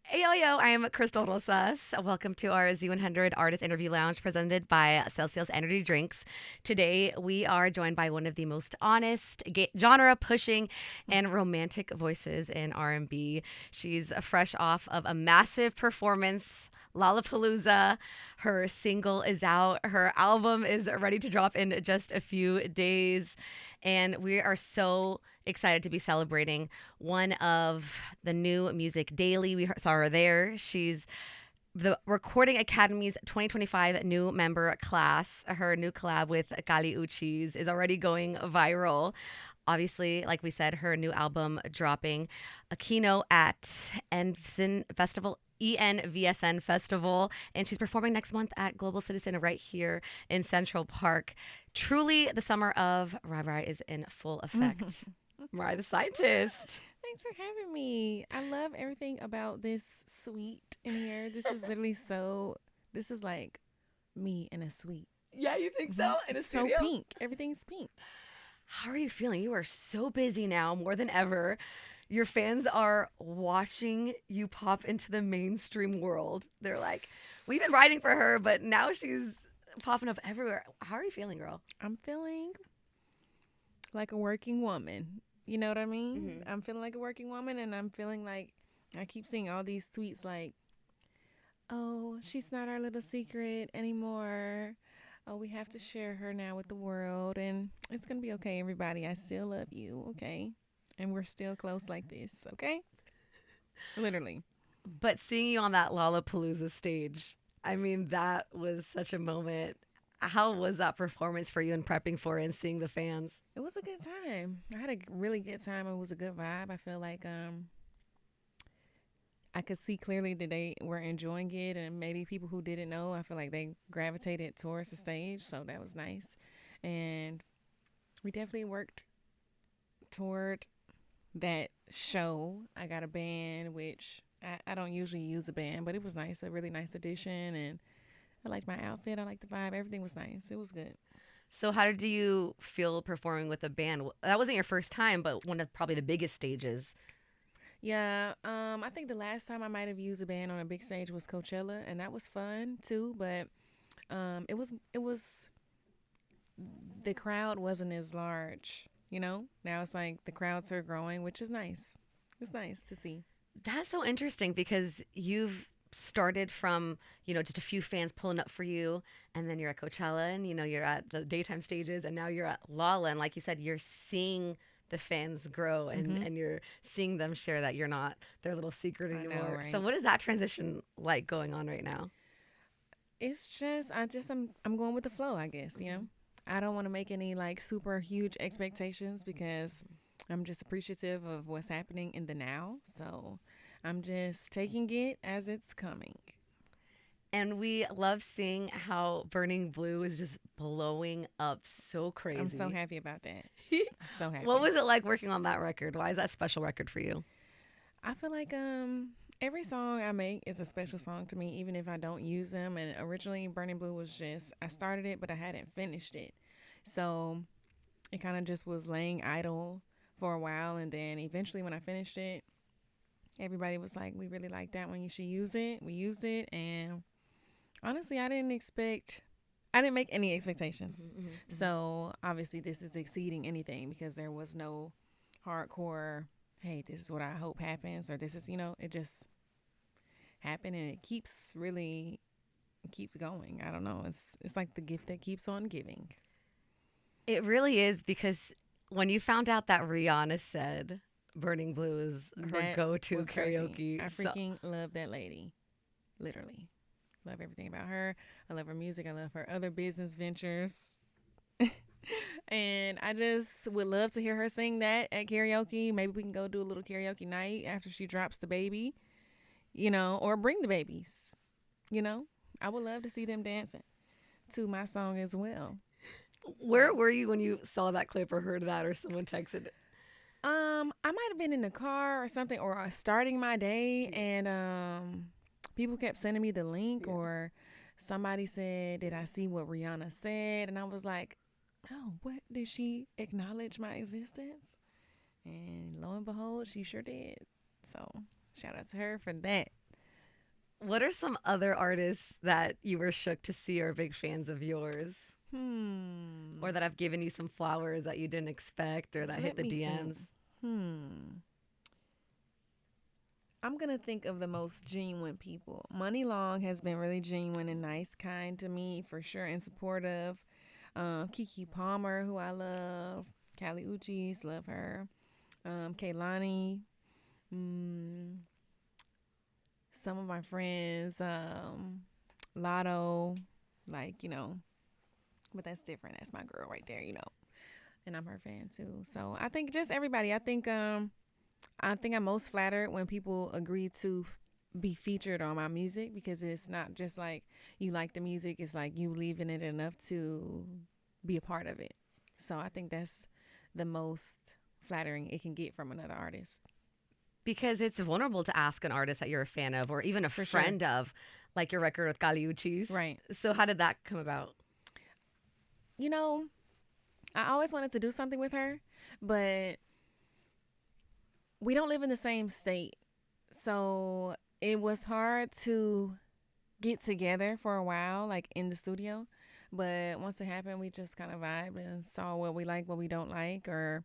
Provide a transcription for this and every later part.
Hey, yo, yo, I am Crystal Rosas. Welcome to our Z100 Artist Interview Lounge presented by Celsius Energy Drinks. Today, we are joined by one of the most honest, genre-pushing, and romantic voices in R&B. She's fresh off of a massive performance, Lollapalooza. Her single is out. Her album is ready to drop in just a few days. And we are so excited to be celebrating one of the new music daily. We saw her there. She's the Recording Academy's 2025 new member class. Her new collab with Kali Uchis is already going viral. Obviously, like we said, her new album dropping a keynote at Envsn Festival. ENVSN Festival, and she's performing next month at Global Citizen right here in Central Park. Truly, the summer of Mariah is in full effect. Mariah the scientist. Thanks for having me. I love everything about this suite in here. This is like me in a suite. Yeah, you think so? In a It's so studio? pink. Everything's pink. How are you feeling? You are so busy now, more than ever. Your fans are watching you pop into the mainstream world. They're like, we've been writing for her, but now she's popping up everywhere. How are you feeling, girl? I'm feeling like a working woman. You know what I mean? I'm feeling like a working woman, and I'm feeling like I keep seeing all these tweets like, oh, she's not our little secret anymore. Oh, we have to share her now with the world, and it's going to be okay, everybody. I still love you, okay? And we're still close like this, okay? Literally. But seeing you on that Lollapalooza stage, I mean, that was such a moment. How was that performance for you and prepping for it and seeing the fans? It was a good time. I had a really good time. It was a good vibe. I feel like I could see clearly that they were enjoying it, and maybe people who didn't know, I feel like they gravitated towards the stage, so that was nice. And we definitely worked toward that show. I got a band, which I don't usually use a band, but it was nice, a really nice addition, and I liked my outfit. I liked the vibe. Everything was nice. It was good. So, how did you feel performing with a band? That wasn't your first time, but one of probably the biggest stages. Yeah, I think the last time I might have used a band on a big stage was Coachella, and that was fun too. But it was the crowd wasn't as large. Now it's like the crowds are growing, which is nice. It's nice to see. That's so interesting because you've started from, just a few fans pulling up for you, and then you're at Coachella and, you're at the daytime stages, and now you're at Lala. And like you said, you're seeing the fans grow and you're seeing them share that you're not their little secret I know, anymore. So right? what is that transition like going on right now? It's just I'm going with the flow, I guess. I don't want to make any like super huge expectations because I'm just appreciative of what's happening in the now. So I'm just taking it as it's coming. And we love seeing how Burning Blue is just blowing up so I'm so crazy. happy about that. So What happy. was it like working on that record? Why is that a special record for you? I feel like every song I make is a special song to me, even if I don't use them. And originally, Burning Blue was just I started it, but I hadn't finished it, so it kind of just was laying idle for a while. And then eventually, when I finished it, everybody was like, "We really like that one. You should use it." We used it, and honestly, I didn't make any expectations. So obviously, this is exceeding anything because there was no hardcore, hey, this is what I hope happens, or this is, it just happened, and it keeps going. I don't know. It's like the gift that keeps on giving. It really is because when you found out that Rihanna said Burning Blue is her That go-to was crazy. karaoke, I so freaking love that lady. Literally. Love everything about her. I love her music. I love her other business ventures. And I just would love to hear her sing that at karaoke. Maybe we can go do a little karaoke night after she drops the baby, or bring the babies. You know, I would love to see them dancing to my song as well. where So, were you when you saw that clip or heard that or someone texted? I might have been in the car or something, or starting my day, and people kept sending me the link, Yeah. or somebody said, "Did I see what Rihanna said?" And I was like, "Oh, what did she acknowledge my existence?" And lo and behold, she sure did. So shout out to her for that. What are some other artists that you were shook to see are big fans of yours? Hmm. Or that have given you some flowers that you didn't expect or that hit Let the me think. DMs? Hmm. I'm gonna think of the most genuine people. Money Long has been really genuine and nice, kind to me for sure, and supportive. Kiki Palmer, who I love. Callie Uchis, love her. Kaylani. Mm, some of my friends. Lotto. Like, but that's different. That's my girl right there. And I'm her fan too. So I think just everybody. I think I'm most flattered when people agree to be featured on my music because it's not just like you like the music, it's like you believe in it enough to be a part of it. So I think that's the most flattering it can get from another artist. Because it's vulnerable to ask an artist that you're a fan of or even a For sure. friend of, like your record with Uchis. Right. So how did that come about? You know, I always wanted to do something with her, but we don't live in the same state. So it was hard to get together for a while, like in the studio. But once it happened, we just kind of vibed and saw what we like, what we don't like, or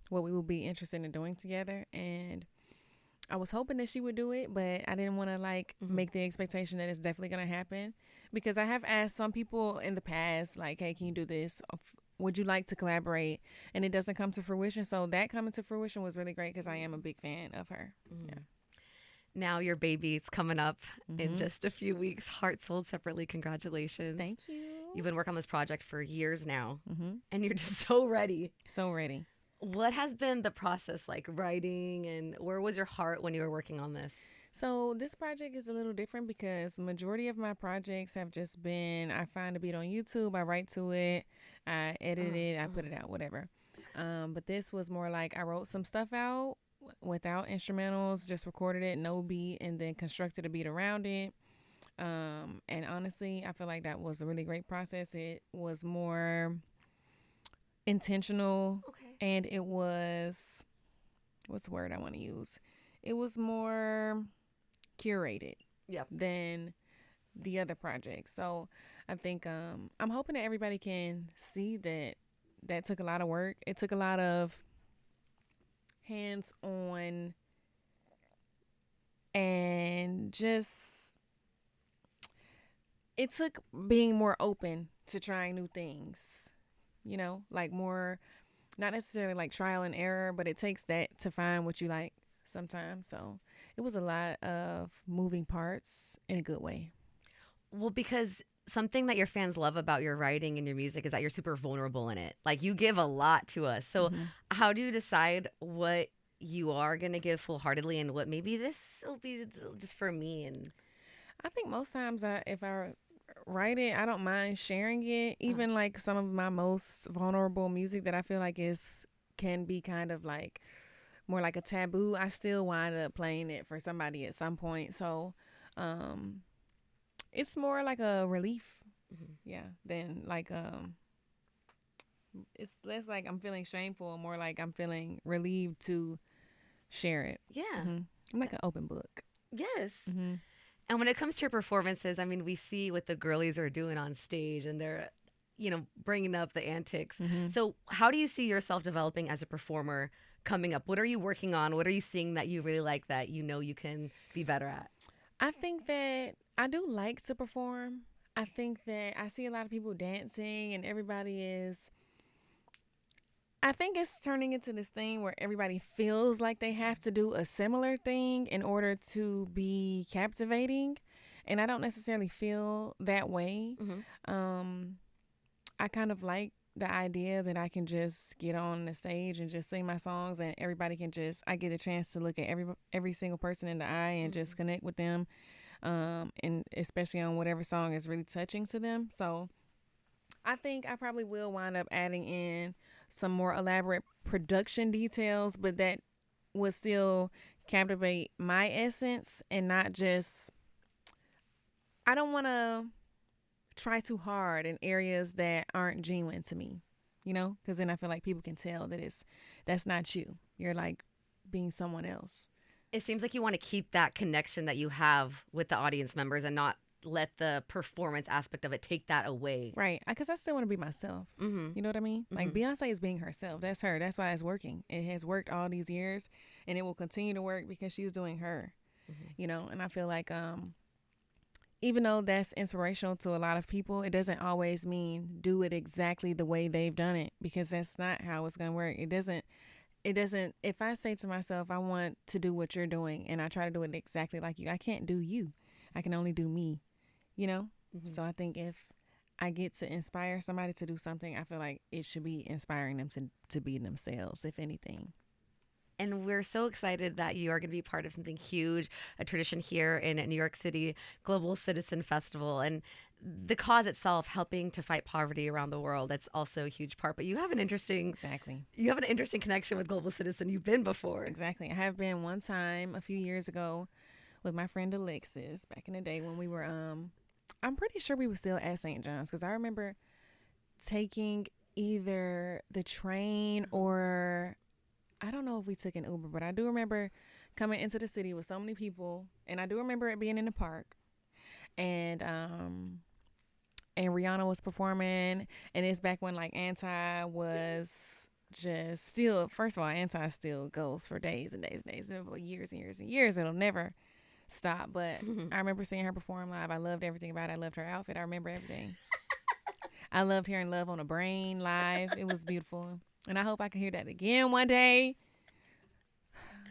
what we would be interested in doing together. And I was hoping that she would do it, but I didn't want to like make the expectation that it's definitely going to happen because I have asked some people in the past, like, hey, can you do this? Would you like to collaborate? And it doesn't come to fruition. So that coming to fruition was really great because I am a big fan of her. Yeah. Now your baby's coming up in Mm-hmm. just a few weeks. Heart Sold Separately. Congratulations. Thank you. You've been working on this project for years now, Mm-hmm. and you're just so ready. So ready. What has been the process like writing, and where was your heart when you were working on this? So this project is a little different because majority of my projects have just been I find a beat on YouTube, I write to it, I edit it, I put it out, whatever. But this was more like I wrote some stuff out without instrumentals, just recorded it, no beat, and then constructed a beat around it. And honestly, I feel like that was a really great process. It was more intentional, Okay. and it was what's the word I want to use? It was more curated Yep. than the other projects. So I think I'm hoping that everybody can see that that took a lot of work. It took a lot of hands on and just it took being more open to trying new things. Like more not necessarily like trial and error, but it takes that to find what you like sometimes. So it was a lot of moving parts in a good way. Well, because something that your fans love about your writing and your music is that you're super vulnerable in it. Like you give a lot to us. So, Mm-hmm. how do you decide what you are going to give full heartedly and what maybe this will be just for me? And I think most times if I write it, I don't mind sharing it. Even like some of my most vulnerable music that I feel like is can be kind of like more like a taboo, I still wind up playing it for somebody at some point. So um it's more like a relief, yeah, than like it's less like I'm feeling shameful and more like I'm feeling relieved to share it. yeah, I'm like an open book. yes. Mm-hmm. And when it comes to your performances, I mean, we see what the girlies are doing on stage and they're, bringing up the antics. Mm-hmm. So, how do you see yourself developing as a performer coming up? What are you working on? What are you seeing that you really like that you can be better at? I think that I do like to perform. I think that I see a lot of people dancing and everybody is. I think it's turning into this thing where everybody feels like they have to do a similar thing in order to be captivating. And I don't necessarily feel that way. Mm-hmm. I kind of like the idea that I can just get on the stage and just sing my songs and everybody can I get a chance to look at every single person in the eye and just connect with them. And especially on whatever song is really touching to them. So I think I probably will wind up adding in some more elaborate production details, but that would still captivate my essence and not just. I don't want to try too hard in areas that aren't genuine to me, because then I feel like people can tell that that's not you. You're like being someone else. It seems like you want to keep that connection that you have with the audience members and not let the performance aspect of it take that away. Right. Because I still want to be myself. Mm-hmm. You know what I mean? Like Mm-hmm. Beyonce is being herself. That's her. That's why it's working. It has worked all these years and it will continue to work because she's doing her, Mm-hmm. you know? And I feel like, even though that's inspirational to a lot of people, it doesn't always mean do it exactly the way they've done it because that's not how it's going to work. It doesn't, if I say to myself, I want to do what you're doing and I try to do it exactly like you, I can't do you. I can only do me, you know? Mm-hmm. So I think if I get to inspire somebody to do something, I feel like it should be inspiring them to be themselves, if anything. And we're so excited that you are going to be part of something huge, a tradition here in New York City, Global Citizen Festival. And the cause itself, helping to fight poverty around the world, that's also a huge part. But Exactly. you have an interesting connection with Global Citizen. You've been before. Exactly. I have been one time a few years ago with my friend Alexis back in the day when we were, I'm pretty sure we were still at St. John's because I remember taking either the train or I don't know if we took an Uber, but I do remember coming into the city with so many people, and I do remember it being in the park, and Rihanna was performing, and it's back when like Anti was just still. First of all, Anti still goes for days and days and days, for years and years and years. It'll never stop. But I remember seeing her perform live. I loved everything about it. I loved her outfit. I remember everything. I loved hearing Love on the Brain live. It was beautiful. And I hope I can hear that again one day.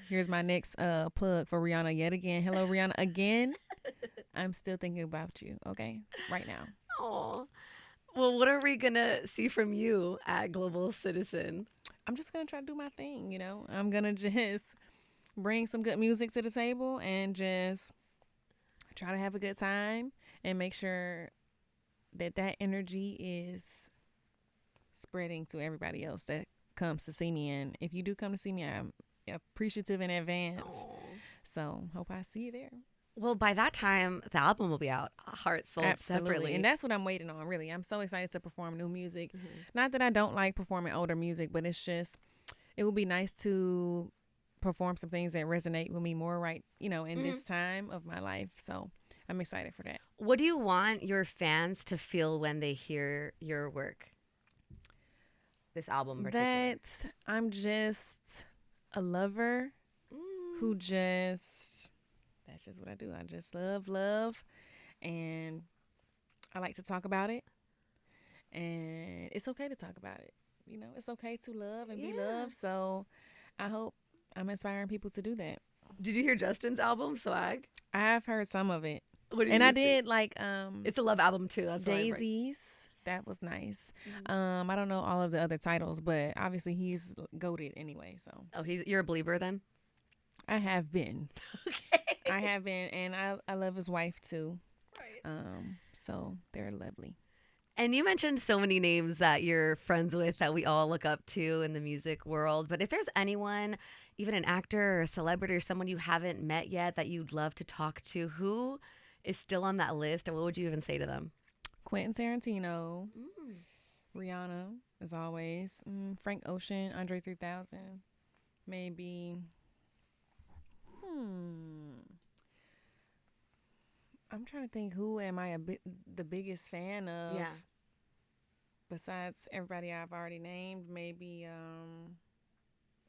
Here's my next plug for Rihanna yet again. Hello, Rihanna, again. I'm still thinking about you, okay? Right now. Oh, well, what are we going to see from you at Global Citizen? I'm just going to try to do my thing, you know? I'm going to just bring some good music to the table and just try to have a good time and make sure that energy is spreading to everybody else that comes to see me. And if you do come to see me, I'm appreciative in advance. Oh. So hope I see you there. Well, by that time, the album will be out, Heart Sold Absolutely. Separately. And that's what I'm waiting on, really. I'm so excited to perform new music. Mm-hmm. Not that I don't like performing older music, but it's just, it would be nice to perform some things that resonate with me more right, in this time of my life. So I'm excited for that. What do you want your fans to feel when they hear your work? This album in particular. That I'm just a lover who that's just what I do. I just love, and I like to talk about it. And it's okay to talk about it. It's okay to love and be loved. So I hope I'm inspiring people to do that. Did you hear Justin's album, Swag? I've heard some of it. What And I did like It's a love album too. That's Daisies. That was nice. I don't know all of the other titles, but obviously he's goated anyway. So you're a believer then? I have been. Okay. I have been, and I love his wife too. Right. So they're lovely. And you mentioned so many names that you're friends with that we all look up to in the music world. But if there's anyone, even an actor or a celebrity or someone you haven't met yet that you'd love to talk to, who is still on that list, and what would you even say to them? Quentin Tarantino, Rihanna, as always, Frank Ocean, Andre 3000, maybe. I'm trying to think, who am I the biggest fan of? Yeah. Besides everybody I've already named, maybe.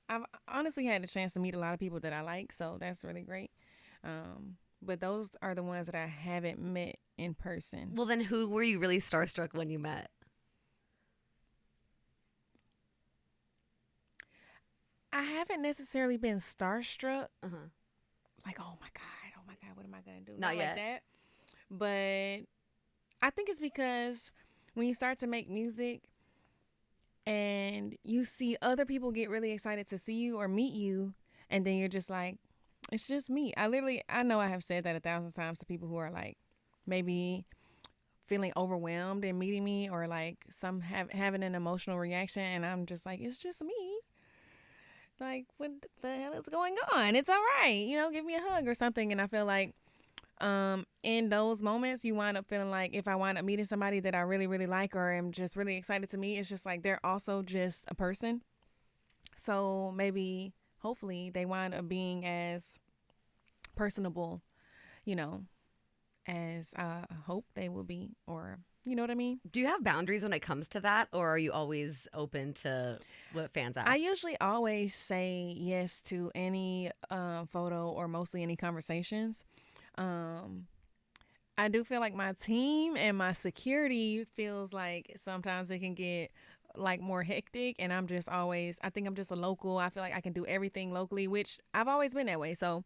I've honestly had the chance to meet a lot of people that I like, so that's really great. But those are the ones that I haven't met in person. Well, then who were you really starstruck when you met? I haven't necessarily been starstruck. Uh-huh. Like, oh my God, what am I going to do? Not yet. Like that. But I think it's because when you start to make music and you see other people get really excited to see you or meet you, and then you're just like, it's just me. I know I have said that 1,000 times to people who are like maybe feeling overwhelmed in meeting me or like having an emotional reaction, and I'm just like, it's just me. Like, what the hell is going on? It's all right. Give me a hug or something. And I feel like in those moments, you wind up feeling like if I wind up meeting somebody that I really, really like or am just really excited to meet, it's just like they're also just a person. So maybe, hopefully, they wind up being as personable, you know, as I hope they will be, or you know what I mean? Do you have boundaries when it comes to that, or are you always open to what fans ask? I usually always say yes to any photo or mostly any conversations. Um, I do feel like my team and my security feels like sometimes it can get like more hectic, and I'm just always, I think I'm just a local. I feel like I can do everything locally, which I've always been that way. So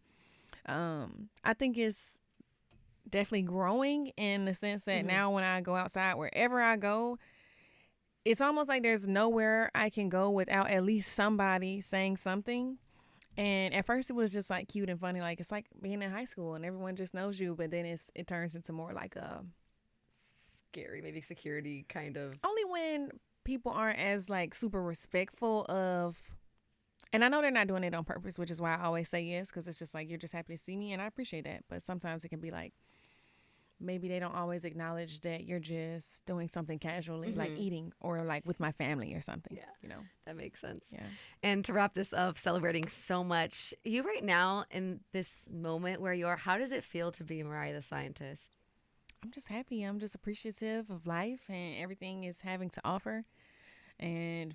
I think it's definitely growing in the sense that now when I go outside, wherever I go, it's almost like there's nowhere I can go without at least somebody saying something. And at first it was just like cute and funny, like it's like being in high school and everyone just knows you, but then it turns into more like a Scary, maybe security kind of. only when people aren't as like super respectful of, and I know they're not doing it on purpose, which is why I always say yes, because it's just like you're just happy to see me and I appreciate that. But sometimes it can be like maybe they don't always acknowledge that you're just doing something casually, like eating or like with my family or something. Yeah. You know, That makes sense. yeah. And to wrap this up, celebrating so much, you right now in this moment where you are, how does it feel to be Mariah the Scientist? I'm just happy. I'm just appreciative of life and everything is having to offer. And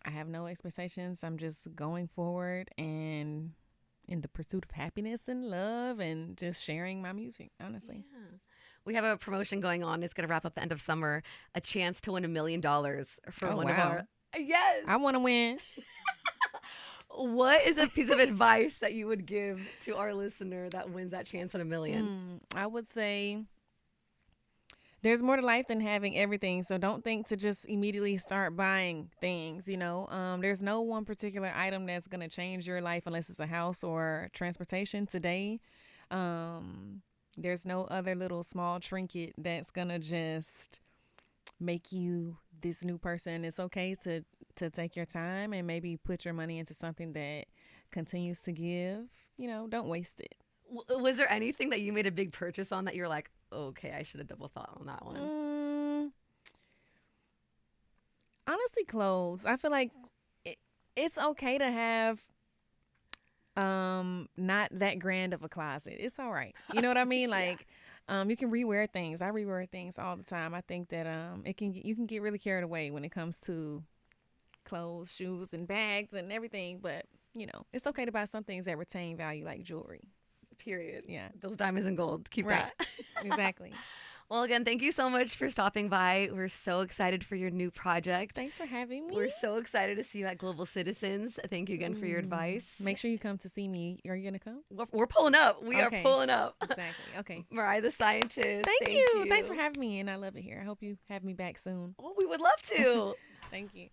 I have no expectations. I'm just going forward and in the pursuit of happiness and love and just sharing my music, honestly. Yeah. We have a promotion going on. It's going to wrap up the end of summer. A chance to win $1 million for Oh, one of wow. our. Yes. I want to win. What is a piece of advice that you would give to our listener that wins that chance at $1 million? I would say there's more to life than having everything. So don't think to just immediately start buying things, you know. There's no one particular item that's going to change your life unless it's a house or transportation today. There's no other little small trinket that's going to just make you this new person. It's okay to take your time and maybe put your money into something that continues to give. You know, don't waste it. Was there anything that you made a big purchase on that you're like, okay, I should have double thought on that one? Honestly, clothes. I feel like it's okay to have not that grand of a closet. It's all right. You know what I mean? Like you can rewear things. I rewear things all the time. I think that you can get really carried away when it comes to clothes, shoes, and bags and everything, but you know, it's okay to buy some things that retain value like jewelry. Period. Yeah. Those diamonds and gold. Keep Right. that. Exactly. Well, again, thank you so much for stopping by. We're so excited for your new project. Thanks for having me. We're so excited to see you at Global Citizens. Thank you again for your advice. Make sure you come to see me. Are you going to come? We're pulling up. We are Okay. pulling up. Exactly. Okay. Mariah the Scientist. Thank you. Thanks for having me, and I love it here. I hope you have me back soon. Oh, we would love to. Thank you.